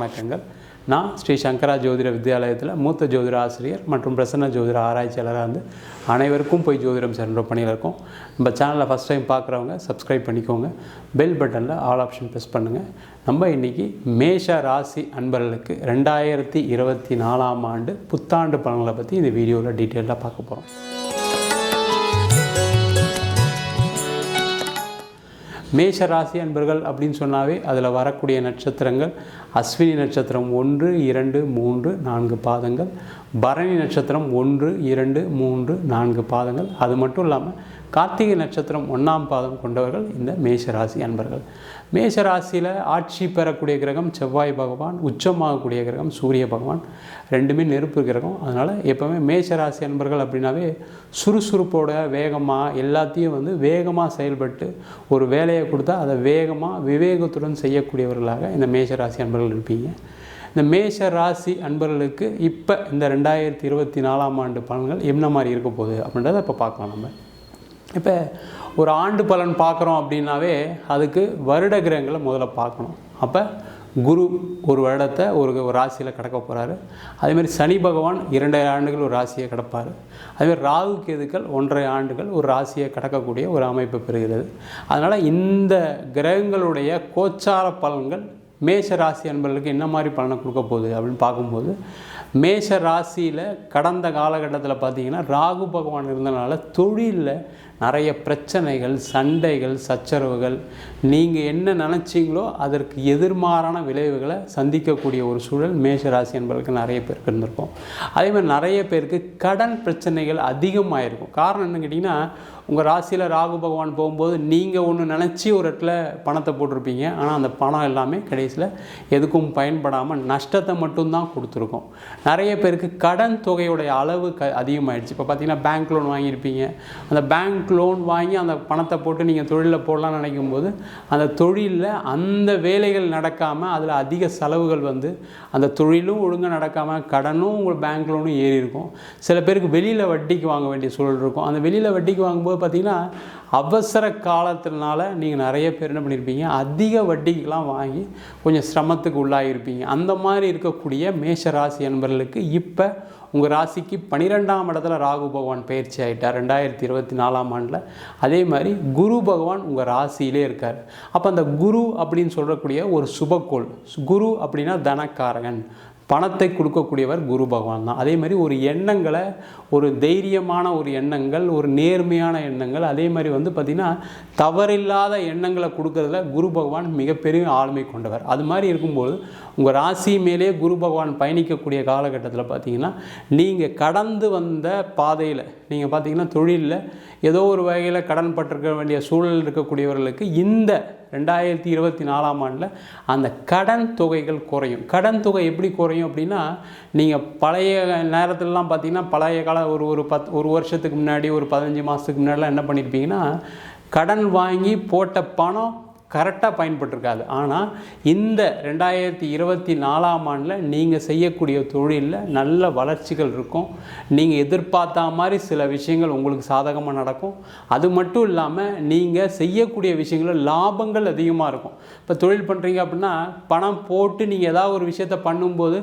வணக்கங்கள். நான் ஸ்ரீ சங்கரா ஜோதிட வித்யாலயத்தில் மூத்த ஜோதிட ஆசிரியர் மற்றும் பிரசன்ன ஜோதிட ஆராய்ச்சியாளராக இருந்து அனைவருக்கும் போய் ஜோதிடம் சென்ற பணியில் இருக்கோம். நம்ம சேனலை ஃபஸ்ட் டைம் பார்க்குறவங்க சப்ஸ்கிரைப் பண்ணிக்கோங்க. பெல் பட்டனில் ஆல் ஆப்ஷன் ப்ரெஸ் பண்ணுங்கள். நம்ம இன்றைக்கி மேஷ ராசி அன்பர்களுக்கு 2024ஆம் ஆண்டு புத்தாண்டு பலன்களை பற்றி இந்த வீடியோவில் டீட்டெயிலாக பார்க்க போகிறோம். மேஷ ராசி அன்பர்கள் அப்படின்னு சொன்னாவே அதில் வரக்கூடிய நட்சத்திரங்கள் அஸ்வினி நட்சத்திரம் 1, 2, 3, 4 பாதங்கள், பரணி நட்சத்திரம் 1, 2, 3, 4 பாதங்கள். அது மட்டும் இல்லாமல் கார்த்திகை நட்சத்திரம் 1ஆம் பாதம் கொண்டவர்கள் இந்த மேஷ ராசி அன்பர்கள். மேஷ ராசியில் ஆட்சி பெறக்கூடிய கிரகம் செவ்வாய் பகவான், உச்சமாகக்கூடிய கிரகம் சூரிய பகவான், ரெண்டுமே நெருப்பு கிரகம். அதனால் எப்போவுமே மேஷ ராசி அன்பர்கள் அப்படின்னாவே சுறுசுறுப்போட வேகமாக எல்லாத்தையும் வேகமாக செயல்பட்டு ஒரு வேலையை கொடுத்தா அதை வேகமாக விவேகத்துடன் செய்யக்கூடியவர்களாக இந்த மேஷ ராசி அன்பர்கள் இருப்பீங்க. இந்த மேஷ ராசி அன்பர்களுக்கு இப்போ இந்த 2024ஆம் ஆண்டு பலன்கள் என்ன மாதிரி இருக்க போகுது அப்படின்றத இப்போ பார்க்கலாம். நம்ம இப்போ ஒரு ஆண்டு பலன் பார்க்குறோம் அப்படின்னாவே அதுக்கு வருட கிரகங்களை முதல்ல பார்க்கணும். அப்போ குரு ஒரு வருடத்தை ஒரு ராசியில் கடக்க போகிறாரு. அதேமாதிரி சனி பகவான் 2 ஆண்டுகள் ஒரு ராசியை கடப்பார். அதேமாதிரி ராகு கேதுக்கள் 1.5 ஆண்டுகள் ஒரு ராசியை கடக்கக்கூடிய ஒரு அமைப்பு பெறுகிறது. அதனால் இந்த கிரகங்களுடைய கோச்சார பலன்கள் மேஷ ராசி அன்பர்களுக்கு என்ன மாதிரி பலனை கொடுக்க போகுது அப்படின்னு பார்க்கும்போது, மேஷ ராசியில் கடந்த காலகட்டத்தில் பார்த்திங்கன்னா ராகு பகவான் இருந்தனால தொழிலில் நிறைய பிரச்சனைகள், சண்டைகள், சச்சரவுகள், நீங்கள் என்ன நினச்சிங்களோ அதற்கு எதிர்மாறான விளைவுகளை சந்திக்கக்கூடிய ஒரு சூழல் மேஷ ராசி என்பதற்கு நிறைய பேருக்கு இருந்திருக்கும். அதேமாதிரி நிறைய பேருக்கு கடன் பிரச்சனைகள் அதிகமாக இருக்கும். காரணம் என்னன்னு கேட்டிங்கன்னா, உங்கள் ராசியில் ராகு பகவான் போகும்போது நீங்கள் ஒன்று நினச்சி ஒரு இடத்துல பணத்தை போட்டிருப்பீங்க. ஆனால் அந்த பணம் எல்லாமே கடைசியில் எதுக்கும் பயன்படாமல் நஷ்டத்தை மட்டும்தான் கொடுத்துருக்கோம். நிறைய பேருக்கு கடன் தொகையுடைய அளவு அதிகமாகிடுச்சு. இப்போ பார்த்திங்கன்னா பேங்க் லோன் வாங்கியிருப்பீங்க. அந்த பேங்க் லோன் வாங்கி அந்த பணத்தை போட்டு நீங்கள் தொழிலில் போடலாம்னு நினைக்கும் போது அந்த தொழிலில் அந்த வேலைகள் நடக்காமல் அதில் அதிக செலவுகள் அந்த தொழிலும் ஒழுங்காக நடக்காமல் கடனும் உங்கள் பேங்க் லோனும் ஏறி இருக்கும். சில பேருக்கு வெளியில் வட்டிக்கு வாங்க வேண்டிய சூழல் இருக்கும். அந்த வெளியில் வட்டிக்கு வாங்கும்போது பார்த்திங்கன்னா அவசர காலத்தினால நீங்கள் நிறைய பேர் என்ன பண்ணியிருப்பீங்க, அதிக வட்டிக்கெலாம் வாங்கி கொஞ்சம் சிரமத்துக்கு உள்ளாகிருப்பீங்க. அந்த மாதிரி இருக்கக்கூடிய மேஷ ராசி அன்பர்களுக்கு இப்போ உங்கள் ராசிக்கு 12ஆம் இடத்துல ராகு பகவான் பயிற்சி ஆகிட்டார் 2024ஆம் ஆண்டில். அதே மாதிரி குரு பகவான் உங்கள் ராசியிலே இருக்கார். அப்போ அந்த குரு அப்படின்னு சொல்லக்கூடிய ஒரு சுபக்கோள். குரு அப்படின்னா தனக்காரகன், பணத்தை கொடுக்கக்கூடியவர் குரு பகவான் தான். அதே மாதிரி ஒரு எண்ணங்களை, ஒரு தைரியமான ஒரு எண்ணங்கள், ஒரு நேர்மையான எண்ணங்கள், அதே மாதிரி பார்த்திங்கன்னா தவறில்லாத எண்ணங்களை கொடுக்கறதுல குரு பகவான் மிகப்பெரிய ஆளுமை கொண்டவர். அது மாதிரி இருக்கும்போது உங்கள் ராசி மேலே குரு பகவான் பயணிக்கக்கூடிய காலகட்டத்தில் பார்த்திங்கன்னா நீங்கள் கடந்து வந்த பாதையில் நீங்கள் பார்த்திங்கன்னா தொழிலில் ஏதோ ஒரு வகையில் கடன் பட்டிருக்க வேண்டிய சூழல் இருக்கக்கூடியவர்களுக்கு இந்த 2024ஆம் ஆண்டில் அந்த கடன் தொகைகள் குறையும். கடன் தொகை எப்படி குறையும் அப்படின்னா, நீங்கள் பழைய நேரத்திலலாம் பார்த்திங்கன்னா பழைய கால ஒரு வருஷத்துக்கு முன்னாடி, ஒரு 15 மாதத்துக்கு முன்னாடிலாம் என்ன பண்ணியிருப்பீங்கன்னா, கடன் வாங்கி போட்ட பணம் கரெக்டாக பயன்பட்டுருக்காது. ஆனால் இந்த 2024ஆம் ஆண்டில் நீங்கள் செய்யக்கூடிய தொழிலில் நல்ல வளர்ச்சிகள் இருக்கும். நீங்கள் எதிர்பார்த்த மாதிரி சில விஷயங்கள் உங்களுக்கு சாதகமாக நடக்கும். அது மட்டும் இல்லாமல் நீங்கள் செய்யக்கூடிய விஷயங்களில் லாபங்கள் அதிகமாக இருக்கும். இப்போ தொழில் பண்ணுறீங்க அப்படின்னா பணம் போட்டு நீங்கள் ஏதாவது ஒரு விஷயத்தை பண்ணும்போது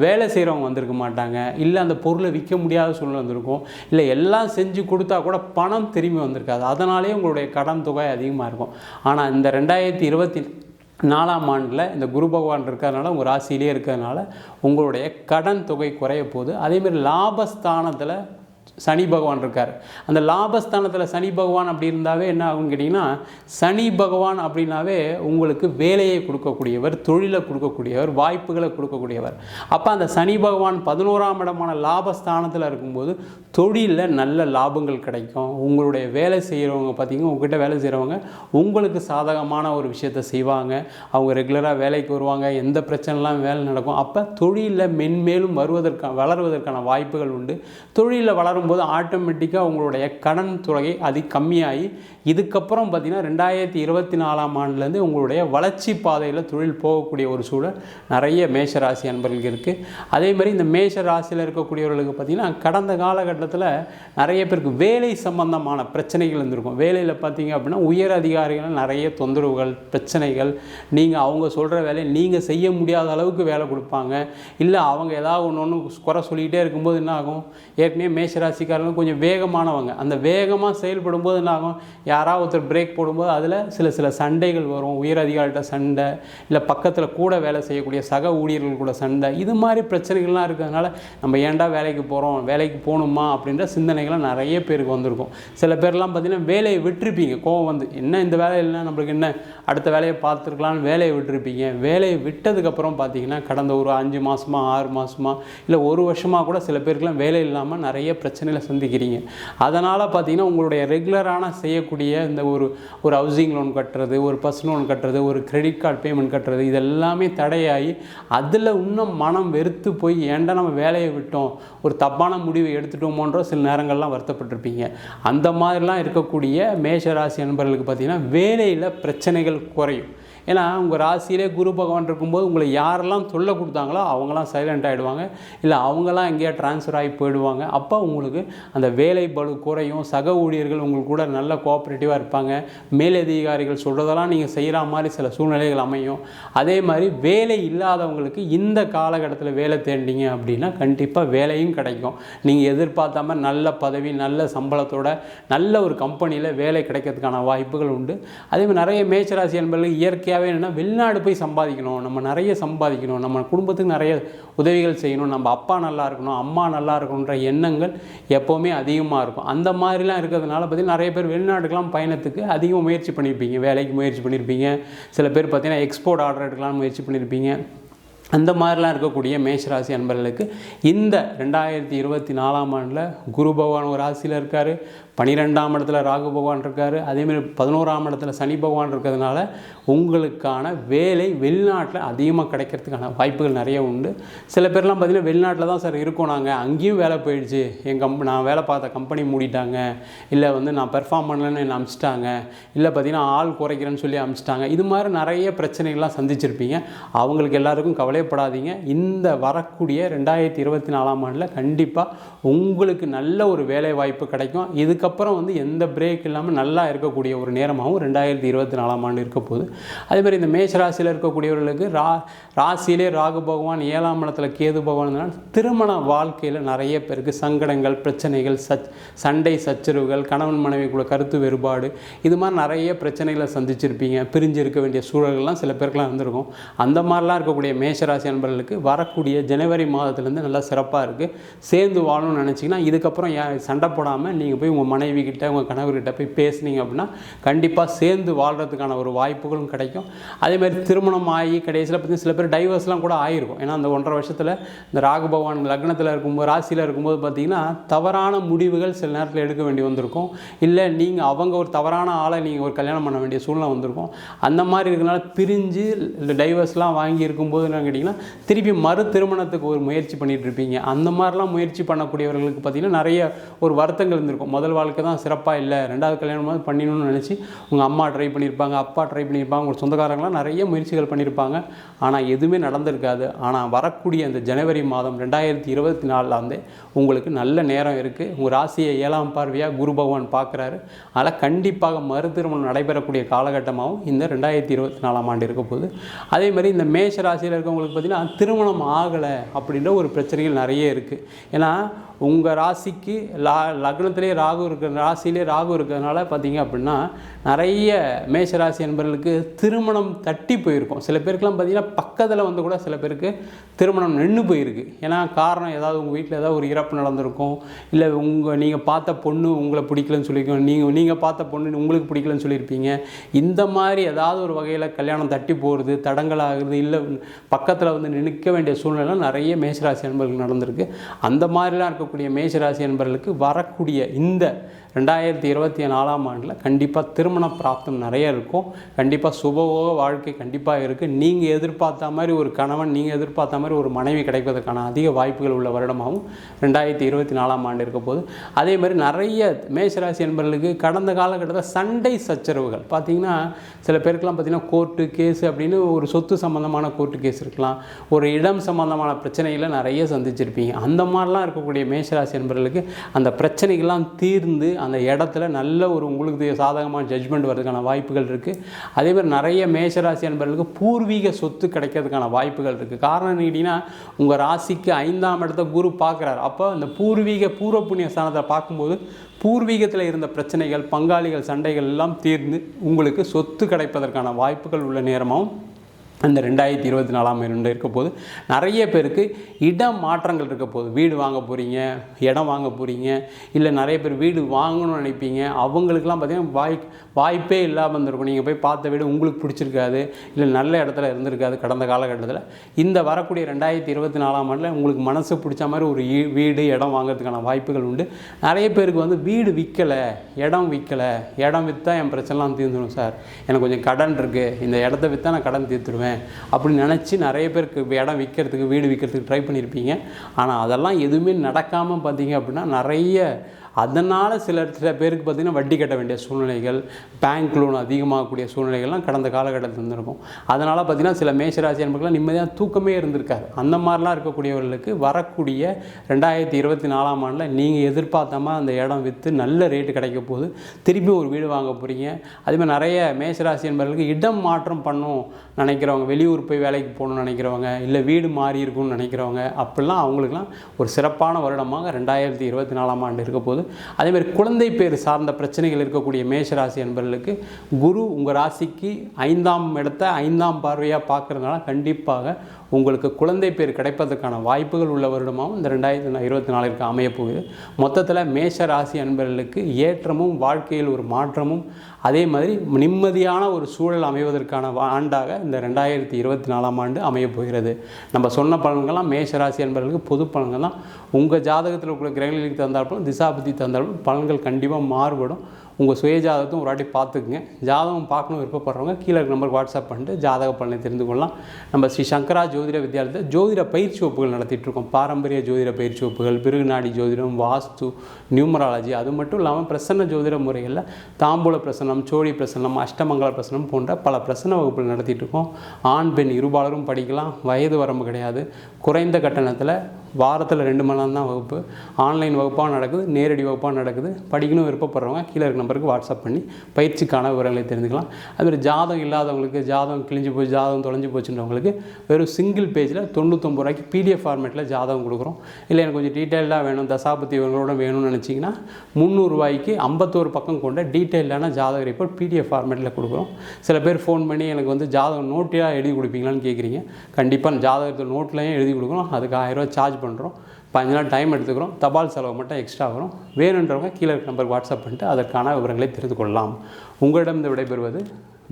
வேலை செய்கிறவங்க வந்திருக்க மாட்டாங்க, இல்லை அந்த பொருளை விற்க முடியாத சூழ்நிலை வந்திருக்கும், இல்லை எல்லாம் செஞ்சு கொடுத்தா கூட பணம் திரும்பி வந்திருக்காது. அதனாலே உங்களுடைய கடன் தொகை அதிகமாக இருக்கும். ஆனால் இந்த 2024ஆம் ஆண்டில் இந்த குரு பகவான் இருக்கிறதுனால, உங்கள் ராசியிலே இருக்கிறதுனால உங்களுடைய கடன் தொகை குறைய போகுது. அதேமாதிரி லாபஸ்தானத்தில் சனி பகவான் இருக்கார். அந்த லாபஸ்தானத்தில் சனி பகவான் அப்படி இருந்தாவே என்ன ஆகும்னு கேட்டிங்கன்னா, சனி பகவான் அப்படின்னாவே உங்களுக்கு வேலையை கொடுக்கக்கூடியவர், தொழிலை கொடுக்கக்கூடியவர், வாய்ப்புகளை கொடுக்கக்கூடியவர். அப்போ அந்த சனி பகவான் 11ஆம் இடமான லாபஸ்தானத்தில் இருக்கும்போது தொழிலில் நல்ல லாபங்கள் கிடைக்கும். உங்களுடைய வேலை செய்கிறவங்க பார்த்திங்கன்னா, உங்கள்கிட்ட வேலை செய்கிறவங்க உங்களுக்கு சாதகமான ஒரு விஷயத்தை செய்வாங்க. அவங்க ரெகுலராக வேலைக்கு வருவாங்க, எந்த பிரச்சனைலாம் வேலை நடக்கும். அப்போ தொழிலில் மென்மேலும் வளர்வதற்கான வாய்ப்புகள் உண்டு. தொழிலில் வளரும் வரும்போது ஆட்டோமேட்டிக்காக உங்களுடைய கடன் தொகை அது கம்மியாகி இதுக்கப்புறம் பார்த்திங்கன்னா 2024ஆம் ஆண்டுலேருந்து உங்களுடைய வளர்ச்சி பாதையில் தொழில் போகக்கூடிய ஒரு சூழல் நிறைய மேஷராசி அன்பர்களுக்கு இருக்குது. அதே மாதிரி இந்த மேஷ ராசியில் இருக்கக்கூடியவர்களுக்கு பார்த்திங்கன்னா கடந்த காலகட்டத்தில் நிறைய பேருக்கு வேலை சம்பந்தமான பிரச்சனைகள் இருந்திருக்கும். வேலையில் பார்த்திங்க அப்படின்னா உயர் அதிகாரிகள் நிறைய தொந்தரவுகள் பிரச்சனைகள், நீங்கள் அவங்க சொல்கிற வேலையை நீங்கள் செய்ய முடியாத அளவுக்கு வேலை கொடுப்பாங்க. இல்லை அவங்க ஏதாவது ஒன்று குறை சொல்லிக்கிட்டே இருக்கும்போது என்ன ஆகும், ஏற்கனவே மேஷராசிக்காரங்க கொஞ்சம் வேகமானவங்க, அந்த வேகமாக செயல்படும் போது என்ன ஆகும், யாராவது ஒருத்தர் பிரேக் போடும்போது அதில் சில சண்டைகள் வரும். உயர் அதிகாரிகிட்ட சண்டை, இல்லை பக்கத்தில் கூட வேலை செய்யக்கூடிய சக ஊழியர்கள் கூட சண்டை, இது மாதிரி பிரச்சனைகள்லாம் இருக்கிறதுனால நம்ம ஏன்டா வேலைக்கு போகிறோம், வேலைக்கு போகணுமா அப்படின்ற சிந்தனைகள்லாம் நிறைய பேருக்கு வந்திருக்கும். சில பேர்லாம் பார்த்திங்கன்னா வேலையை விட்டுருப்பீங்க, கோவம் வந்து என்ன இந்த வேலை இல்லைன்னா நம்மளுக்கு என்ன அடுத்த வேலையை பார்த்துருக்கலான்னு வேலையை விட்டுருப்பீங்க. வேலையை விட்டதுக்கப்புறம் பார்த்திங்கன்னா கடந்த ஒரு 5 மாதமா 6 மாதமா இல்லை ஒரு வருஷமாக கூட சில பேருக்குலாம் வேலை இல்லாமல் நிறைய பிரச்சனைகளை சந்திக்கிறீங்க. அதனால் பார்த்திங்கன்னா உங்களுடைய ரெகுலரான செய்யக்கூடிய இந்த ஒரு ஹவுசிங் லோன் கட்டுறது, ஒரு பர்சனல் லோன் கட்டுறது, ஒரு கிரெடிட் கார்டு பேமெண்ட் கட்டுறது, இதெல்லாமே தடையாகி அதில் இன்னும் மனம் வெறுத்து போய் ஏன்டா நம்ம வேலையை விட்டோம், ஒரு தப்பான முடிவை எடுத்துட்டோமோன்ற சில நேரங்கள்லாம் வருத்தப்பட்டிருப்பீங்க. அந்த மாதிரிலாம் இருக்கக்கூடிய மேஷராசி அன்பர்களுக்கு பார்த்திங்கன்னா வேலையில் பிரச்சனைகள் குறையும். ஏன்னா உங்கள் ராசியிலே குரு பகவான் இருக்கும்போது உங்களை யாரெல்லாம் தொல்லை கொடுத்தாங்களோ அவங்களாம் சைலண்ட் ஆகிடுவாங்க, இல்லை அவங்களாம் எங்கேயா ட்ரான்ஸ்ஃபர் ஆகி போயிடுவாங்க. அப்போ உங்களுக்கு அந்த வேலை பளு குறையும். சக ஊழியர்கள் உங்களுக்கு கூட நல்ல கோஆப்ரேட்டிவாக இருப்பாங்க. மேலதிகாரிகள் சொல்கிறதெல்லாம் நீங்கள் செய்கிற மாதிரி சில சூழ்நிலைகள் அமையும். அதே மாதிரி வேலை இல்லாதவங்களுக்கு இந்த காலகட்டத்தில் வேலை தேடிங்க அப்படின்னா கண்டிப்பாக வேலையும் கிடைக்கும். நீங்கள் எதிர்பார்த்த மாதிரி நல்ல பதவி, நல்ல சம்பளத்தோட நல்ல ஒரு கம்பெனியில் வேலை கிடைக்கிறதுக்கான வாய்ப்புகள் உண்டு. அதே மாதிரி நிறைய மேஷராசி என்பவர்கள் இயற்கையாக என்னென்னா வெளிநாடு போய் சம்பாதிக்கணும், நம்ம நிறைய சம்பாதிக்கணும், நம்ம குடும்பத்துக்கு நிறைய உதவிகள் செய்யணும், நம்ம அப்பா நல்லா இருக்கணும், அம்மா நல்லா இருக்கணுன்ற எண்ணங்கள் எப்போவுமே அதிகமாக இருக்கும். அந்த மாதிரிலாம் இருக்கிறதுனால பார்த்திங்கன்னா நிறைய பேர் வெளிநாட்டுக்கெலாம் பயணத்துக்கு அதிகமாக முயற்சி பண்ணியிருப்பீங்க, வேலைக்கு முயற்சி பண்ணியிருப்பீங்க. சில பேர் பார்த்திங்கன்னா எக்ஸ்போர்ட் ஆர்டர் எடுக்கலாம்னு முயற்சி பண்ணியிருப்பீங்க. அந்த மாதிரிலாம் இருக்கக்கூடிய மேஷராசி அன்பர்களுக்கு இந்த 2024ஆம் ஆண்டில் குரு பகவான் ஒரு ராசியில் இருக்கார், 12ஆம் இடத்துல ராகு பகவான் இருக்கார், அதேமாதிரி 11ஆம் இடத்துல சனி பகவான் இருக்கிறதுனால உங்களுக்கான வேலை வெளிநாட்டில் அதிகமாக கிடைக்கிறதுக்கான வாய்ப்புகள் நிறைய உண்டு. சில பேர்லாம் பார்த்திங்கன்னா வெளிநாட்டில் தான் சார் இருக்கோம், நாங்கள் அங்கேயும் வேலை போயிடுச்சு, நான் வேலை பார்த்த கம்பெனி மூடிட்டாங்க, இல்லை நான் பெர்ஃபார்ம் பண்ணலன்னு என்னை அனுப்பிச்சிட்டாங்க, இல்லை பார்த்திங்கன்னா ஆள் குறைக்கிறேன்னு சொல்லி அனுப்பிச்சிட்டாங்க. இது மாதிரி நிறைய பிரச்சனைகள்லாம் சந்திச்சிருப்பீங்க. அவங்களுக்கு எல்லாருக்கும் கவலைப்படாதீங்க. இந்த வரக்கூடிய 2024ஆம் ஆண்டில் கண்டிப்பாக உங்களுக்கு நல்ல ஒரு வேலை வாய்ப்பு கிடைக்கும். இதுக்கப்புறம் எந்த பிரேக் இல்லாமல் நல்லா இருக்கக்கூடிய ஒரு நேரமாகவும் 2024ஆம் ஆண்டு இருக்க போகுது. அதே மாதிரி இந்த மேஷராசியில் இருக்கக்கூடியவர்களுக்கு ராசியிலே ராகு பகவான் 7ஆம் இடத்துல கேது பகவான் திருமண வாழ்க்கையில் நிறைய பேருக்கு சங்கடங்கள், பிரச்சனைகள், சண்டை சச்சரவுகள், கணவன் மனைவிக்குள்ள கருத்து வேறுபாடு, இது மாதிரி நிறைய பிரச்சனைகளை சந்திச்சிருப்பீங்க. பிரிஞ்சு இருக்க வேண்டிய சூழல்கள்லாம் சில பேருக்குலாம் இருந்திருக்கும். அந்த மாதிரிலாம் இருக்கக்கூடிய மேஷராசி அன்பர்களுக்கு வரக்கூடிய ஜனவரி மாதத்துலேருந்து நல்லா சிறப்பாக இருக்குது. சேர்ந்து வாழணும்னு நினச்சிங்கன்னா இதுக்கப்புறம் சண்டை போடாமல் நீங்கள் போய் உங்கள் மனைவி கிட்ட, உங்கள் கணவர்கிட்ட போய் பேசுனீங்க அப்படின்னா கண்டிப்பாக சேர்ந்து வாழ்கிறதுக்கான ஒரு வாய்ப்புகளும் கிடைக்கும். அதேமாதிரி திருமணம் ஆகி கடைசியில் பார்த்திங்கன்னா சில பேர் டைவர்ஸ்லாம் கூட ஆகிருக்கும். ஏன்னா அந்த 1.5 வருஷத்தில் இந்த ராகு பகவான் லக்னத்தில் இருக்கும்போது, ராசியில் இருக்கும்போது பார்த்திங்கன்னா தவறான முடிவுகள் சில நேரத்தில் எடுக்க வேண்டி வந்திருக்கும். இல்லை அவங்க ஒரு தவறான ஆளை நீங்கள் ஒரு கல்யாணம் பண்ண வேண்டிய சூழ்நிலை வந்திருக்கும். அந்த மாதிரி இருக்கிறனால பிரிஞ்சு இந்த டைவர்ஸ்லாம் வாங்கி இருக்கும்போது என்ன கேட்டிங்கன்னா திருப்பி மறு திருமணத்துக்கு ஒரு முயற்சி பண்ணிகிட்டு இருப்பீங்க. அந்த மாதிரிலாம் முயற்சி பண்ணக்கூடியவர்களுக்கு பார்த்திங்கன்னா நிறைய ஒரு வருத்தங்கள் இருந்திருக்கும். முதல் வாழ்க்கை தான் சிறப்பாக இல்லை, 2வது கல்யாணமாக பண்ணிடணும்னு நினச்சி உங்கள் அம்மா ட்ரை பண்ணியிருப்பாங்க, அப்பா ட்ரை பண்ணியிருப்பாங்க, உங்கள் சொந்தக்காரங்களாம் நிறைய முயற்சிகள் பண்ணியிருப்பாங்க. ஆனால் எதுவுமே நடந்திருக்காது. ஆனால் வரக்கூடிய அந்த ஜனவரி மாதம் 2024 உங்களுக்கு நல்ல நேரம் இருக்குது. உங்கள் ராசியை 7ஆம் பார்வையாக குரு பகவான் பார்க்குறாரு. அதனால் கண்டிப்பாக மறு திருமணம் நடைபெறக்கூடிய காலகட்டமாகவும் இந்த 2024ஆம் ஆண்டு இருக்க போகுது. அதே மாதிரி இந்த மேஷ ராசியில் இருக்கவங்களுக்கு பார்த்திங்கன்னா திருமணம் ஆகலை அப்படின்ற ஒரு பிரச்சனைகள் நிறைய இருக்குது. ஏன்னா உங்கள் ராசிக்கு லக்னத்திலே ராகு இருக்கிற, ராசியிலே ராகு இருக்கிறதுனால பார்த்திங்க அப்படின்னா நிறைய மேஷராசி என்பவர்களுக்கு திருமணம் தட்டி போயிருக்கும். சில பேருக்குலாம் பார்த்திங்கன்னா பக்கத்தில் கூட சில பேருக்கு திருமணம் நின்று போயிருக்கு. ஏன்னா காரணம் ஏதாவது உங்கள் வீட்டில் ஏதாவது ஒரு இறப்பு நடந்திருக்கும், இல்லை நீங்கள் பார்த்த பொண்ணு உங்களை பிடிக்கலன்னு சொல்லியிருக்கோம், நீங்கள் பார்த்த பொண்ணு உங்களுக்கு பிடிக்கலன்னு சொல்லியிருப்பீங்க. இந்த மாதிரி ஏதாவது ஒரு வகையில் கல்யாணம் தட்டி போகிறது, தடங்கள் ஆகுறது, இல்லை பக்கத்தில் நிற்க வேண்டிய சூழ்நிலை நிறைய மேஷராசி என்பவர்களுக்கு நடந்திருக்கு. அந்த மாதிரிலாம் இருக்கக்கூடிய மேஷராசி என்பவர்களுக்கு வரக்கூடிய இந்த 2024ஆம் ஆண்டில் கண்டிப்பாக திருமண பிராப்தம் நிறைய இருக்கும். கண்டிப்பாக சுபவோக வாழ்க்கை கண்டிப்பாக இருக்குது. நீங்கள் எதிர்பார்த்த மாதிரி ஒரு கணவன், நீங்கள் எதிர்பார்த்த மாதிரி ஒரு மனைவி கிடைப்பதற்கான அதிக வாய்ப்புகள் உள்ள வருடமாகவும் 2024ஆம் ஆண்டு இருக்க போது. அதே மாதிரி நிறைய மேஷராசி என்பவர்களுக்கு கடந்த காலகட்டத்தில் சண்டை சச்சரவுகள் பார்த்திங்கன்னா, சில பேருக்கெல்லாம் பார்த்திங்கன்னா கோர்ட்டு கேஸு அப்படின்னு ஒரு சொத்து சம்மந்தமான கோர்ட்டு கேஸ் இருக்கலாம், ஒரு இடம் சம்மந்தமான பிரச்சனைகளை நிறைய சந்திச்சிருப்பீங்க. அந்த மாதிரிலாம் இருக்கக்கூடிய மேஷராசி என்பவர்களுக்கு அந்த பிரச்சனைகள்லாம் தீர்ந்து அந்த இடத்துல நல்ல ஒரு உங்களுக்கு சாதகமான ஜட்ஜ்மெண்ட் வர்றதுக்கான வாய்ப்புகள் இருக்குது. அதேமாதிரி நிறைய மேஷராசி என்பவர்களுக்கு பூர்வீக சொத்து கிடைக்கிறதுக்கான வாய்ப்புகள் இருக்குது. காரணம் கேட்டிங்கன்னா, உங்கள் ராசிக்கு 5ஆம் இடத்த குரு பார்க்குறாரு. அப்போ அந்த பூர்வ புண்ணிய ஸ்தானத்தை பார்க்கும்போது பூர்வீகத்தில் இருந்த பிரச்சனைகள், பங்காளிகள் சண்டைகள் எல்லாம் தீர்ந்து உங்களுக்கு சொத்து கிடைப்பதற்கான வாய்ப்புகள் உள்ள நேரமாகவும் அந்த 2024ஆம் ஆண்டு இருக்க போது. நிறைய பேருக்கு இடம் மாற்றங்கள் இருக்க போது. வீடு வாங்க போகிறீங்க, இடம் வாங்க போகிறீங்க, இல்லை நிறைய பேர் வீடு வாங்கணும்னு நினைப்பீங்க. அவங்களுக்கெல்லாம் பார்த்திங்கன்னா வாய்ப்பே இல்லாமல் இருந்திருக்கும். நீங்கள் போய் பார்த்த வீடு உங்களுக்கு பிடிச்சிருக்காது, இல்லை நல்ல இடத்துல இருந்திருக்காது. கடந்த காலகட்டத்தில் இந்த வரக்கூடிய 2024ஆம் ஆண்டில் உங்களுக்கு மனசு பிடிச்ச மாதிரி ஒரு வீடு இடம் வாங்கிறதுக்கான வாய்ப்புகள் உண்டு. நிறைய பேருக்கு வீடு விற்கலை, இடம் விற்கலை, இடம் விற்றா என் பிரச்சனைலாம் தீர்ந்துடும் சார், எனக்கு கொஞ்சம் கடன் இருக்குது, இந்த இடத்த விற்றா நான் கடன் தீர்த்துடுவேன் அப்படின்னு நினச்சி நிறைய பேருக்கு இடம் விற்கிறதுக்கு, வீடு விற்கிறதுக்கு ட்ரை பண்ணியிருப்பீங்க. ஆனால் அதெல்லாம் எதுவுமே நடக்காமல் பார்த்தீங்க அப்படின்னா நிறைய அதனால் சில பேருக்கு பார்த்திங்கன்னா வட்டி கட்ட வேண்டிய சூழ்நிலைகள், பேங்க் லோன் அதிகமாகக்கூடிய சூழ்நிலைகள்லாம் கடந்த காலகட்டத்தில் இருந்திருக்கும். அதனால் பார்த்திங்கன்னா சில மேஷராசி என்பவர்கள்லாம் நிம்மதியாக தூக்கமே இருந்திருக்காரு. அந்த மாதிரிலாம் இருக்கக்கூடியவர்களுக்கு வரக்கூடிய 2024ஆம் ஆண்டில் நீங்கள் எதிர்பார்த்தாமல் அந்த இடம் விற்று நல்ல ரேட்டு கிடைக்க போகுது. திருப்பி ஒரு வீடு வாங்க போகிறீங்க. அதேமாதிரி நிறைய மேஷராசி என்பவர்களுக்கு இடம் மாற்றம் பண்ணணும் நினைக்கிறவங்க, வெளியூர் போய் வேலைக்கு போகணும்னு நினைக்கிறவங்க, இல்லை வீடு மாறி இருக்கும்னு நினைக்கிறவங்க, அப்படிலாம் அவங்களுக்குலாம் ஒரு சிறப்பான வருடமாக 2024ஆம் ஆண்டு இருக்க போது. அதேமாதிரி குழந்தை பேர் சார்ந்த பிரச்சனைகள் இருக்கக்கூடிய மேஷராசி என்பவர்களுக்கு குரு உங்கள் ராசிக்கு 5ஆம் இடத்தை 5ஆம் பார்வையாக பார்க்குறதுனால கண்டிப்பாக உங்களுக்கு குழந்தை பேர் கிடைப்பதற்கான வாய்ப்புகள் உள்ள வருடமாகவும் இந்த 2024 அமையப்போகுது. மொத்தத்தில் மேஷ ராசி அன்பர்களுக்கு ஏற்றமும் வாழ்க்கையில் ஒரு மாற்றமும் அதே மாதிரி நிம்மதியான ஒரு சூழல் அமைவதற்கான ஆண்டாக இந்த 2024ஆம் ஆண்டு அமையப்போகிறது. நம்ம சொன்ன பலன்கள்லாம் மேஷராசி அன்பர்களுக்கு பொது பலன்கள் தான். உங்கள் ஜாதகத்தில் இருக்கிற கிரகங்களுக்கு தந்தாலும் திசாபுத்தி தந்தாலும் பலன்கள் கண்டிப்பாக மாறுபடும். உங்கள் சுய ஜாதகத்தையும் ஒரு வாட்டி பார்த்துக்குங்க. ஜாதகம் பார்க்கணும் விருப்பப்படுறவங்க கீழே நம்பருக்கு வாட்ஸ்அப் பண்ணிட்டு ஜாதக பலனை தெரிந்து கொள்ளலாம். நம்ம ஸ்ரீ சங்கரா ஜோதிட வித்யாலயத்தில் ஜோதிட பயிற்சி வகுப்புகள் நடத்திட்டுருக்கோம். பாரம்பரிய ஜோதிட பயிற்சி வகுப்புகள், பிருகுநாடி ஜோதிடம், வாஸ்து, நியூமராலஜி, அது மட்டும் இல்லாமல் பிரசன்ன ஜோதிட முறைகளில் தாம்பூல பிரசன்னம், சோழி பிரசன்னம், அஷ்டமங்கல பிரசன்னம் போன்ற பல பிரசன்ன வகுப்புகள் நடத்திட்டுருக்கோம். ஆண் பெண் இருபாலரும் படிக்கலாம். வயது வரம்பு கிடையாது. குறைந்த கட்டணத்தில் வாரத்தில் 2 மணி நேரம் தான் வகுப்பு. ஆன்லைன் வகுப்பாக நடக்குது, நேரடி வகுப்பாக நடக்குது. படிக்கணும் விருப்பப்படுறவங்க கீழே இருக்க நம்பருக்கு வாட்ஸ்அப் பண்ணி பயிற்சிக்கான விவரங்களை தெரிஞ்சுக்கலாம். அதுமாதிரி ஜாதகம் இல்லாதவங்களுக்கு, ஜாதகம் கிழிஞ்சு போய் ஜாதகம் தொலைஞ்சு போச்சுன்றவங்களுக்கு வெறும் சிங்கிள் பேஜில் 99 ரூபாய்க்கு PDF ஃபார்மேட்டில் ஜாதகம் கொடுக்குறோம். இல்லை எனக்கு கொஞ்சம் டீட்டெயிலாக வேணும், தசாபத்தி இவங்களோட வேணும்னு நினச்சிங்கன்னா 300 ரூபாய்க்கு 51 பக்கம் கொண்ட டீட்டெயிலான ஜாதக ரிப்போர்ட் PDF ஃபார்மேட்டில் கொடுக்குறோம். சில பேர் ஃபோன் பண்ணி எனக்கு ஜாதகம் நோட்டியாக எழுதி கொடுப்பீங்களான்னு கேட்குறீங்க. கண்டிப்பாக ஜாதகத்தில் நோட்லையும் எழுதி கொடுக்குறோம். அதுக்கு 1000 ரூபா சார்ஜ் பண்ணுறோம். 5 நாள் டைம் எடுத்துக்கிறோம். தபால் செலவு மட்டும் எக்ஸ்ட்ரா வரும். வேணுன்றவங்க கீழே நம்பருக்கு வாட்ஸ்அப் பண்ணிட்டு அதற்கான விவரங்களை தெரிந்து கொள்ளலாம். உங்களிடம் விடைபெறுவது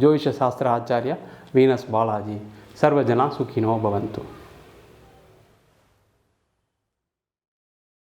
ஜோதிஷ சாஸ்திர ஆச்சாரியா வீனஸ் பாலாஜி. சர்வஜனா சுக்கினோ பவந்து.